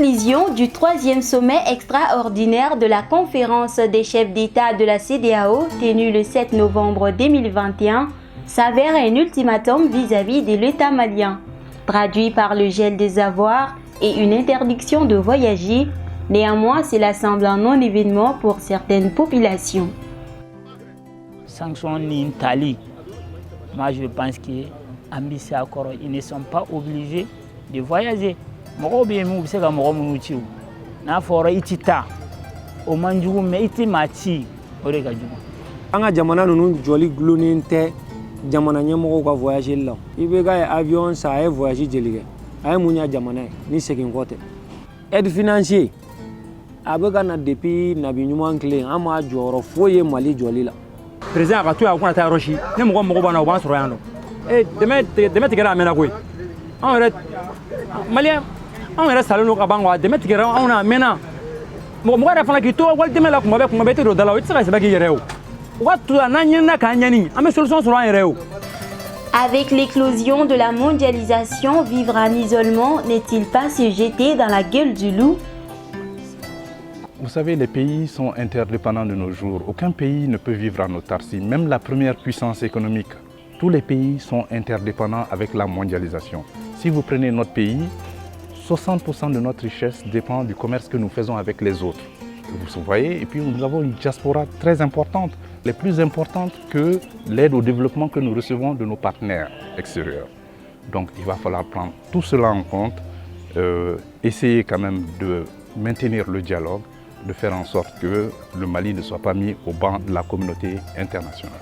conclusion du 3e sommet extraordinaire de la conférence des chefs d'État de la CEDEAO, tenue le 7 novembre 2021, s'avère un ultimatum vis-à-vis de l'État malien, traduit par le gel des avoirs et une interdiction de voyager. Néanmoins, cela semble un non-événement pour certaines populations. Sanctions Nintali, moi je pense qu'ils ne sont pas obligés de voyager. Mɔgɔw bɛ yen min bɛ se ka mɔgɔ minnu ci o n'a fɔra i ti taa o man jugu mais i ti maa ci o de ka jugu. An ka jamana ninnu jɔli gulonnen tɛ jamana ɲɛmɔgɔw ka voyage la. I bɛ ka avion san a ye voyage jeli kɛ a ye mun ɲa jamana ye ni segin kɔ tɛ. Aide financier a bɛ ka na depuis nabi ɲuman tile an ma jɔyɔrɔ foyi ye Mali jɔli la. Président a ka to yen a kana taa yɔrɔ si ni mɔgɔ mago b'an na o b'an sɔrɔ yan nɔ. Dɛmɛ tigɛra a mɛnna koyi. Anw yɛrɛ Malien anw yɛrɛ salen don ka ban quoi dɛmɛ tigɛra anw na a mɛnna mɔgɔ yɛrɛ fana k'i to wali dɛmɛ la kuma bɛɛ i tɛ don da la o i tɛ se ka sɛbɛn k'i yɛrɛ o o ka to yan n'an ɲinina k'an ɲɛni an bɛ solution sɔrɔ an yɛrɛ o. Avec l'éclosion de la mondialisation, vivre en isolement n'est-il pas se jeter dans la gueule du loup? Vous savez, les pays sont interdépendants de nos jours. Aucun pays ne peut vivre en autarcie, même la première puissance économique. Tous les pays sont interdépendants avec la mondialisation. Si vous prenez notre pays, 60% de notre richesse dépend du commerce que nous faisons avec les autres. Vous voyez, et puis nous avons une diaspora très importante, les plus importantes que l'aide au développement que nous recevons de nos partenaires extérieurs. Donc il va falloir prendre tout cela en compte, essayer quand même de maintenir le dialogue, de faire en sorte que le Mali ne soit pas mis au banc de la communauté internationale.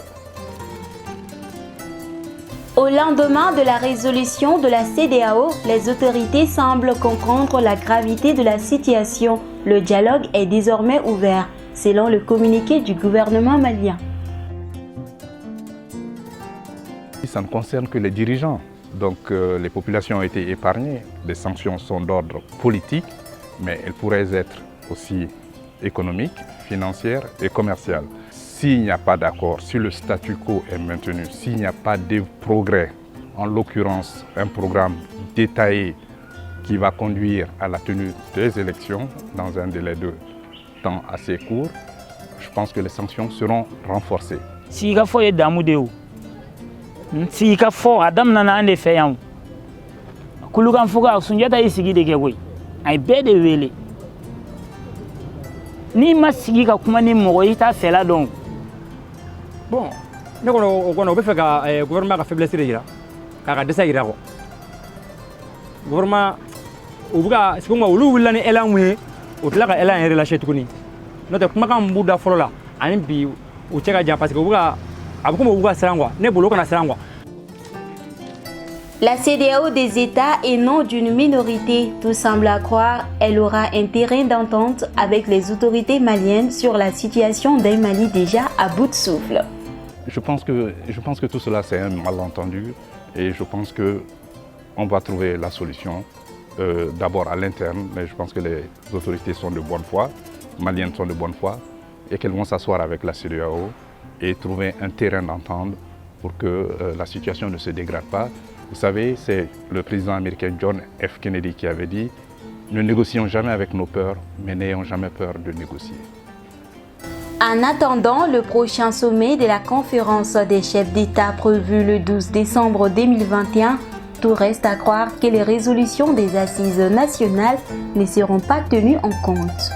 Au lendemain de la résolution de la CEDEAO, les autorités semblent comprendre la gravité de la situation. Le dialogue est désormais ouvert, selon le communiqué du gouvernement malien. Ça ne concerne que les dirigeants, donc les populations ont été épargnées. Les sanctions sont d'ordre politique, mais elles pourraient être aussi économiques, financières et commerciales. S'il n'y a pas d'accord, si le statu quo est maintenu, s'il n'y a pas de progrès, en l'occurrence un programme détaillé qui va conduire à la tenue des élections dans un délai de temps assez court, je pense que les sanctions seront renforcées. Si ka fɔ ye damu de o si ka fɔ a daminɛna an de fɛ yan o kulukan fuga Sunjata y'i sigi de kɛ koyi a ye bɛɛ de wele n'i ma sigi ka kuma ni mɔgɔ i t'a fɛla dɔn. Bon, ne kɔni o kɔni o bɛ fɛ ka gouvernement ka faiblesse de jira k'a ka dɛsɛ jira quoi. Gouvernement o bɛ ka c'est comme olu wulila ni élan mun ye o tila ka élan yɛrɛ relâché tuguni n'o tɛ kumakan mun b'u da fɔlɔ la ani bi u cɛ ka jan parce que u bɛ ka a bɛ komi u bɛ ka siran quoi ne bolo o kana siran quoi. La CEDEAO des États et non d'une minorité, tout semble à croire, elle aura un terrain d'entente avec les autorités maliennes sur la situation d'un Mali déjà à bout de souffle. Je pense que tout cela c'est un malentendu et je pense qu'on va trouver la solution d'abord à l'interne, mais je pense que les autorités sont de bonne foi, maliennes sont de bonne foi et qu'elles vont s'asseoir avec la CEDEAO et trouver un terrain d'entente pour que la situation ne se dégrade pas. Vous savez, c'est le président américain John F. Kennedy qui avait dit « Ne négocions jamais avec nos peurs, mais n'ayons jamais peur de négocier ». En attendant le prochain sommet de la conférence des chefs d'État prévu le 12 décembre 2021, tout reste à croire que les résolutions des assises nationales ne seront pas tenues en compte.